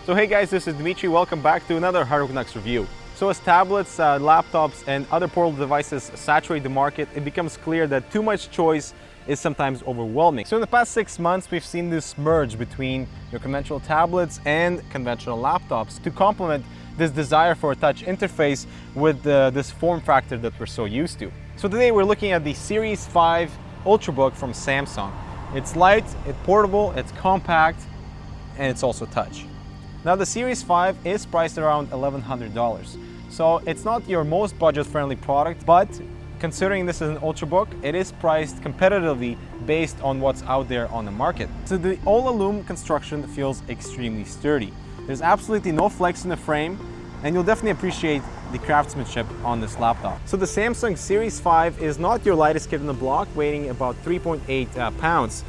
So hey guys, this is Dimitri. Welcome back to another Hardware Canucks review. So as tablets, laptops, and other portable devices saturate the market, it becomes clear that too much choice is sometimes overwhelming. So in the past 6 months, we've seen this merge between your conventional tablets and conventional laptops to complement this desire for a touch interface with this form factor that we're so used to. So today we're looking at the Series 5 Ultrabook from Samsung. It's light, it's portable, it's compact, and it's also touch. Now the Series 5 is priced around $1,100. So it's not your most budget-friendly product, but considering this is an Ultrabook, it is priced competitively based on what's out there on the market. So the all-aluminum construction feels extremely sturdy. There's absolutely no flex in the frame, and you'll definitely appreciate the craftsmanship on this laptop. So the Samsung Series 5 is not your lightest kit in the block, weighing about 3.8 pounds.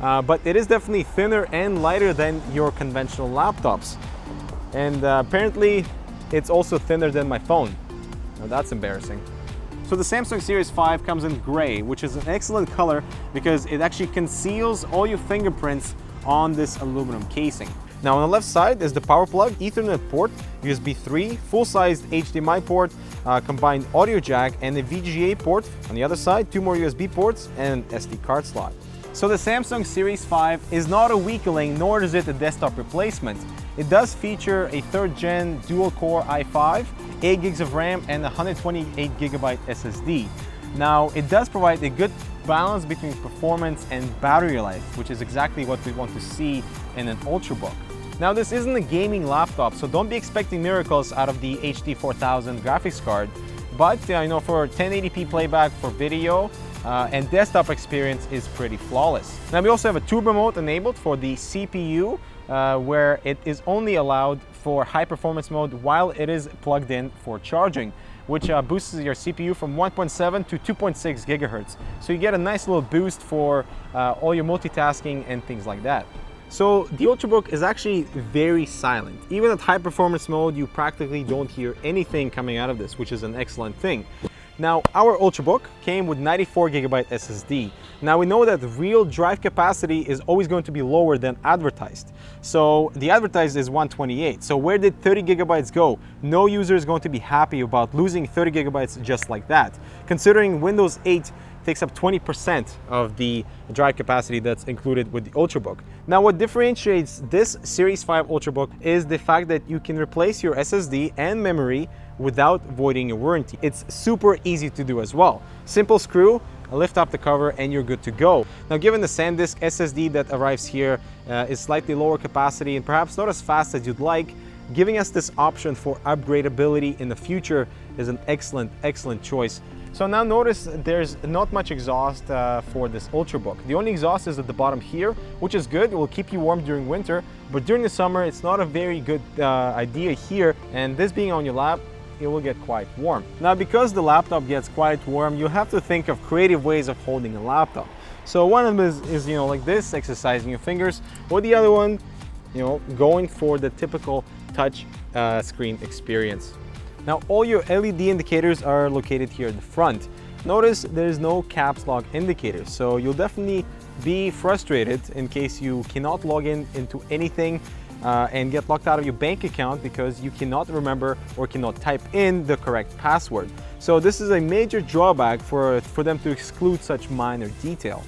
But it is definitely thinner and lighter than your conventional laptops. And apparently it's also thinner than my phone. Now that's embarrassing. So the Samsung Series 5 comes in gray, which is an excellent color because it actually conceals all your fingerprints on this aluminum casing. Now on the left side is the power plug, Ethernet port, USB 3, full-sized HDMI port, combined audio jack, and a VGA port. On the other side, 2 more USB ports and an SD card slot. So the Samsung Series 5 is not a weakling, nor is it a desktop replacement. It does feature a 3rd gen dual-core i5, 8 gigs of RAM, and 128 GB SSD. Now, it does provide a good balance between performance and battery life, which is exactly what we want to see in an Ultrabook. Now, this isn't a gaming laptop, so don't be expecting miracles out of the HD 4000 graphics card. But for 1080p playback for video, and desktop experience is pretty flawless. Now we also have a turbo mode enabled for the CPU, where it is only allowed for high performance mode while it is plugged in for charging, which boosts your CPU from 1.7 to 2.6 gigahertz. So you get a nice little boost for all your multitasking and things like that. So the Ultrabook is actually very silent. Even at high performance mode, you practically don't hear anything coming out of this, which is an excellent thing. Now, our Ultrabook came with 94 GB SSD. Now, we know that real drive capacity is always going to be lower than advertised. So the advertised is 128. So where did 30 GB go? No user is going to be happy about losing 30 GB just like that, considering Windows 8 takes up 20% of the drive capacity that's included with the Ultrabook. Now, what differentiates this Series 5 Ultrabook is the fact that you can replace your SSD and memory without voiding your warranty. It's super easy to do as well. Simple screw, lift up the cover, and you're good to go. Now, given the SanDisk SSD that arrives here is slightly lower capacity and perhaps not as fast as you'd like, giving us this option for upgradability in the future is an excellent choice. So now notice there's not much exhaust for this Ultrabook. The only exhaust is at the bottom here, which is good. It will keep you warm during winter, but during the summer, it's not a very good idea here. And this being on your lap, it will get quite warm. Now, because the laptop gets quite warm, you have to think of creative ways of holding a laptop. So one of them is like this, exercising your fingers, or the other one, going for the typical touch screen experience. Now, all your LED indicators are located here at the front. Notice there's no caps lock indicator, so you'll definitely be frustrated in case you cannot log into anything and get locked out of your bank account because you cannot remember or cannot type in the correct password. So this is a major drawback for them to exclude such minor detail.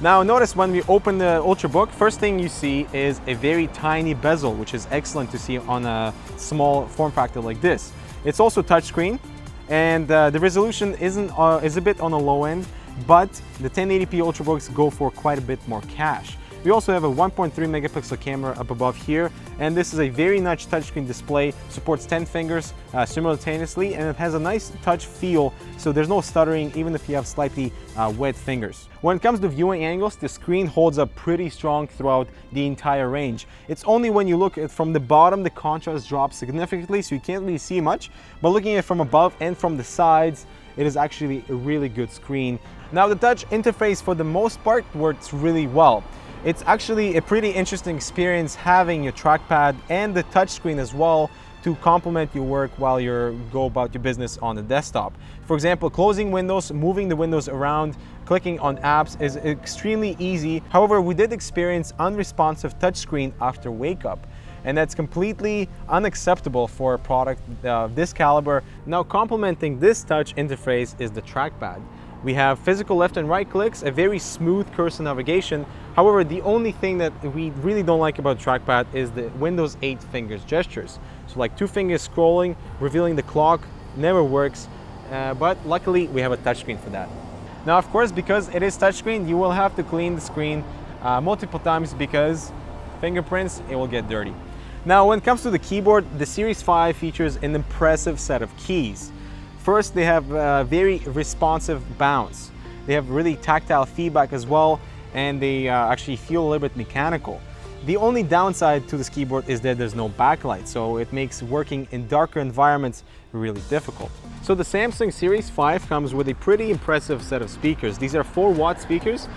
Now notice when we open the Ultrabook, first thing you see is a very tiny bezel, which is excellent to see on a small form factor like this. It's also touchscreen, and the resolution is a bit on the low end, but the 1080p Ultrabooks go for quite a bit more cash. We also have a 1.3 megapixel camera up above here, and this is a very nice touchscreen display, supports 10 fingers simultaneously, and it has a nice touch feel, so there's no stuttering even if you have slightly wet fingers. When it comes to viewing angles, the screen holds up pretty strong throughout the entire range. It's only when you look at from the bottom, the contrast drops significantly, so you can't really see much, but looking at it from above and from the sides, it is actually a really good screen. Now, the touch interface for the most part works really well. It's actually a pretty interesting experience having your trackpad and the touchscreen as well to complement your work while you go about your business on the desktop. For example, closing windows, moving the windows around, clicking on apps is extremely easy. However, we did experience unresponsive touchscreen after wake up. and that's completely unacceptable for a product of this caliber. Now, complementing this touch interface is the trackpad. We have physical left and right clicks, a very smooth cursor navigation. However, the only thing that we really don't like about trackpad is the Windows 8 fingers gestures. So like 2 fingers scrolling, revealing the clock, never works, but luckily we have a touchscreen for that. Now, of course, because it is touchscreen, you will have to clean the screen multiple times because fingerprints, it will get dirty. Now, when it comes to the keyboard, the Series 5 features an impressive set of keys. First, they have very responsive bounce. They have really tactile feedback as well, and they actually feel a little bit mechanical. The only downside to this keyboard is that there's no backlight, so it makes working in darker environments really difficult. So the Samsung Series 5 comes with a pretty impressive set of speakers. These are 4-watt speakers,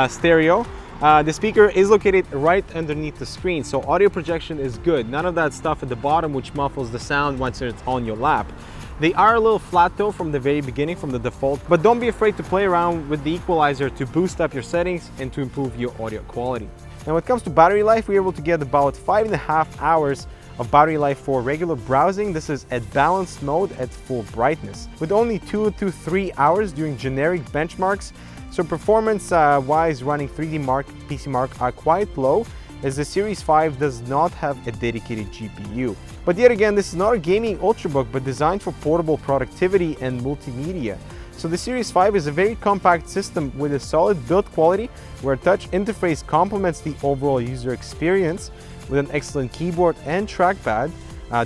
stereo. The speaker is located right underneath the screen, so audio projection is good. None of that stuff at the bottom which muffles the sound once it's on your lap. They are a little flat though from the very beginning, from the default, but don't be afraid to play around with the equalizer to boost up your settings and to improve your audio quality. Now, when it comes to battery life, we're able to get about 5.5 hours of battery life for regular browsing. This is at balanced mode at full brightness, with only 2 to 3 hours during generic benchmarks. So performance wise, running 3D Mark, PC Mark are quite low, as the Series 5 does not have a dedicated GPU. But yet again, this is not a gaming Ultrabook, but designed for portable productivity and multimedia. So the Series 5 is a very compact system with a solid build quality, where a touch interface complements the overall user experience with an excellent keyboard and trackpad,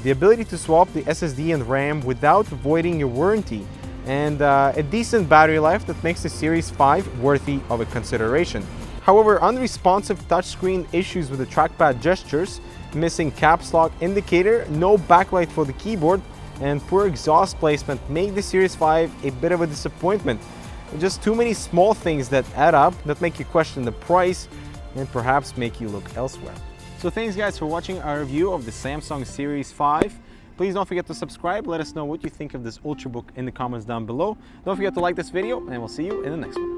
the ability to swap the SSD and RAM without voiding your warranty, and a decent battery life that makes the Series 5 worthy of a consideration. However, unresponsive touchscreen issues with the trackpad gestures, missing caps lock indicator, no backlight for the keyboard, and poor exhaust placement make the Series 5 a bit of a disappointment. Just too many small things that add up, that make you question the price and perhaps make you look elsewhere. So thanks guys for watching our review of the Samsung Series 5. Please don't forget to subscribe. Let us know what you think of this Ultrabook in the comments down below. Don't forget to like this video, and we'll see you in the next one.